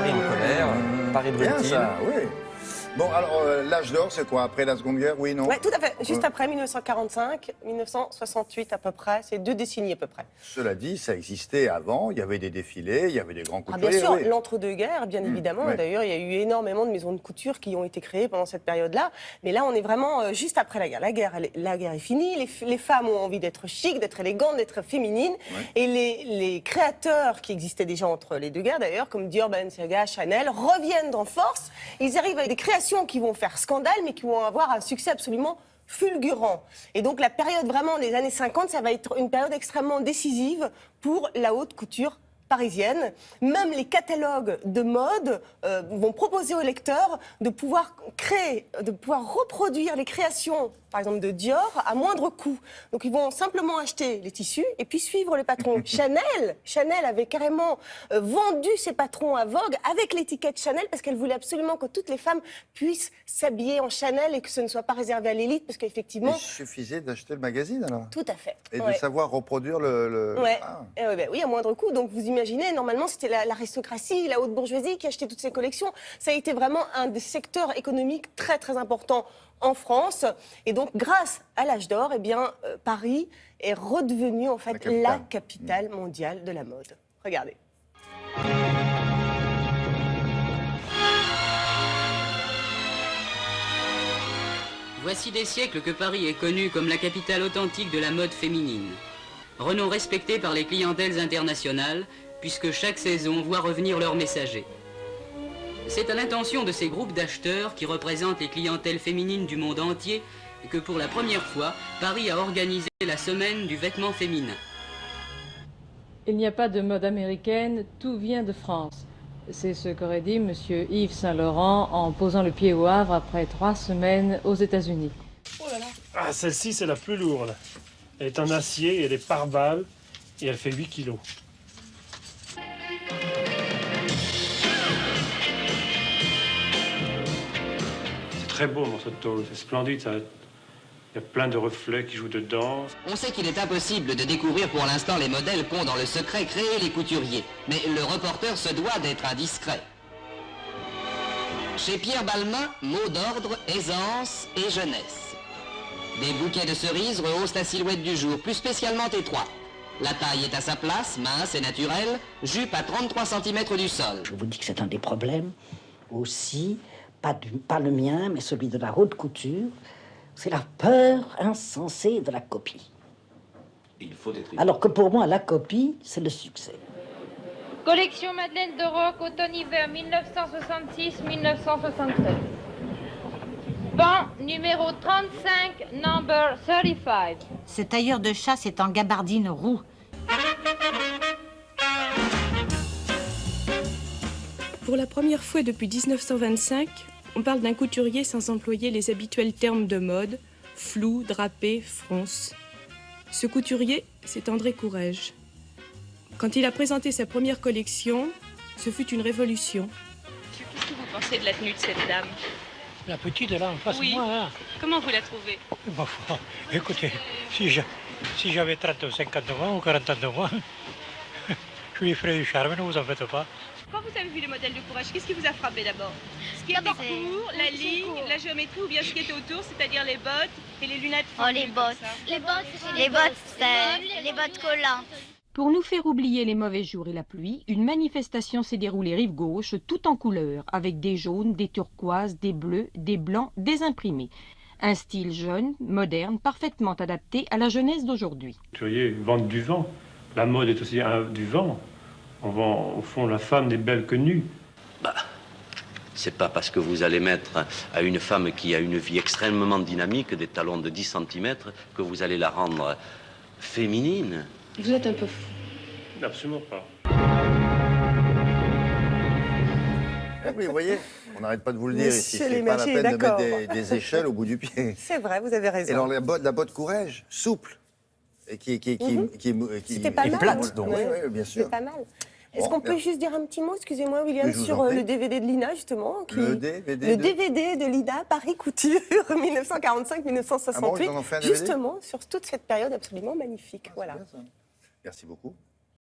Paris en colère, Paris Bien brûle-t-il. ça, oui. Bon, alors, l'âge d'or, c'est quoi? Après la Seconde Guerre, oui, non? Oui, tout à fait. Juste après 1945, 1968 à peu près. C'est 2 décennies à peu près. Cela dit, ça existait avant. Il y avait des défilés, il y avait des grands Ah, couturiers. bien sûr, oui. l'entre-deux-guerres, bien évidemment. oui. D'ailleurs, il y a eu énormément de maisons de couture qui ont été créées pendant cette période-là. Mais là, on est vraiment juste après la guerre. La guerre est finie. Les femmes ont envie d'être chic, d'être élégantes, d'être féminines. Ouais. Et les créateurs qui existaient déjà entre les deux guerres, d'ailleurs, comme Dior, Balenciaga, Chanel, reviennent en force. Ils arrivent avec des créations qui vont faire scandale, mais qui vont avoir un succès absolument fulgurant. Et donc la période vraiment des années 50, ça va être une période extrêmement décisive pour la haute couture parisienne. Même les catalogues de mode vont proposer aux lecteurs de pouvoir créer, de pouvoir reproduire les créations, par exemple de Dior, à moindre coût. Donc ils vont simplement acheter les tissus et puis suivre le patron. Chanel avait carrément vendu ses patrons à Vogue avec l'étiquette Chanel parce qu'elle voulait absolument que toutes les femmes puissent s'habiller en Chanel et que ce ne soit pas réservé à l'élite parce qu'effectivement... Il suffisait d'acheter le magazine, alors. Tout à fait. Et de savoir reproduire le... Ouais. Ah. Oui, à moindre coût. Donc vous imaginez, normalement, c'était l'aristocratie, la haute bourgeoisie qui achetait toutes ces collections. Ça a été vraiment un des secteurs économiques très, très importants en France. Et donc, grâce à l'âge d'or, eh bien, Paris est redevenu, en fait, la capitale mondiale de la mode. Regardez. Voici des siècles que Paris est connu comme la capitale authentique de la mode féminine. Renom respecté par les clientèles internationales, puisque chaque saison voit revenir leurs messagers. C'est à l'intention de ces groupes d'acheteurs qui représentent les clientèles féminines du monde entier que pour la première fois, Paris a organisé la semaine du vêtement féminin. Il n'y a pas de mode américaine, tout vient de France. C'est ce qu'aurait dit M. Yves Saint-Laurent en posant le pied au Havre après 3 semaines aux États-Unis. Oh là là. Ah, celle-ci, c'est la plus lourde. Elle est en acier, elle est par balle et elle fait 8 kilos. C'est très beau, morceau de tôle. C'est splendide. Ça... Il y a plein de reflets qui jouent dedans. On sait qu'il est impossible de découvrir pour l'instant les modèles qu'ont dans le secret créé les couturiers. Mais le reporter se doit d'être indiscret. Chez Pierre Balmain, mot d'ordre, aisance et jeunesse. Des bouquets de cerises rehaussent la silhouette du jour, plus spécialement étroit. La taille est à sa place, mince et naturelle, jupe à 33 cm du sol. Je vous dis que c'est un des problèmes aussi, pas le mien, mais celui de la haute couture. C'est la peur insensée de la copie. Il faut être... Alors que pour moi, la copie, c'est le succès. Collection Madeleine de Rock, automne-hiver 1966-1973. Pan numéro 35, number 35. Ce tailleur de chasse est en gabardine roux. Pour la première fois depuis 1925, on parle d'un couturier sans employer les habituels termes de mode, flou, drapé, fronce. Ce couturier, c'est André Courrèges. Quand il a présenté sa première collection, ce fut une révolution. Qu'est-ce que vous pensez de la tenue de cette dame? La petite est là en face de moi. Là. Comment vous la trouvez? Bon, écoutez, si j'avais 30 ou 50 ans ou 40 ans de moi, je lui ferais du charme, ne vous en faites pas. Quand vous avez vu les modèles de Courrèges, qu'est-ce qui vous a frappé d'abord? Ce qui était court, la ligne, la géométrie ou bien ce qui était autour, c'est-à-dire les bottes et les lunettes? Oh, les bottes. Les bottes collantes. Pour nous faire oublier les mauvais jours et la pluie, une manifestation s'est déroulée rive gauche, tout en couleurs, avec des jaunes, des turquoises, des bleus, des blancs, des imprimés. Un style jeune, moderne, parfaitement adapté à la jeunesse d'aujourd'hui. Les couturiers vendent du vent. La mode est aussi du vent. On vend, au fond, la femme n'est belle que nue. Bah, c'est pas parce que vous allez mettre à une femme qui a une vie extrêmement dynamique des talons de 10 cm que vous allez la rendre féminine. Vous êtes un peu fou. Absolument pas. Oui, vous voyez, on n'arrête pas de vous le dire ici. Monsieur C'est pas la Lémergie, peine de d'accord. mettre des échelles au bout du pied. C'est vrai, vous avez raison. Et alors, la botte Courrèges, souple, et qui C'était pas mal. plate, donc. Oui, oui, bien sûr. C'est pas mal. Est-ce qu'on peut juste dire un petit mot, excusez-moi William, Oui, je vous sur en prie. le DVD de Lina, justement Le DVD Le DVD de Lina, Paris Couture, 1945-1968. Ah bon, ils en ont fait un DVD? Justement, sur toute cette période absolument magnifique. Voilà. Bien, ça. Merci beaucoup.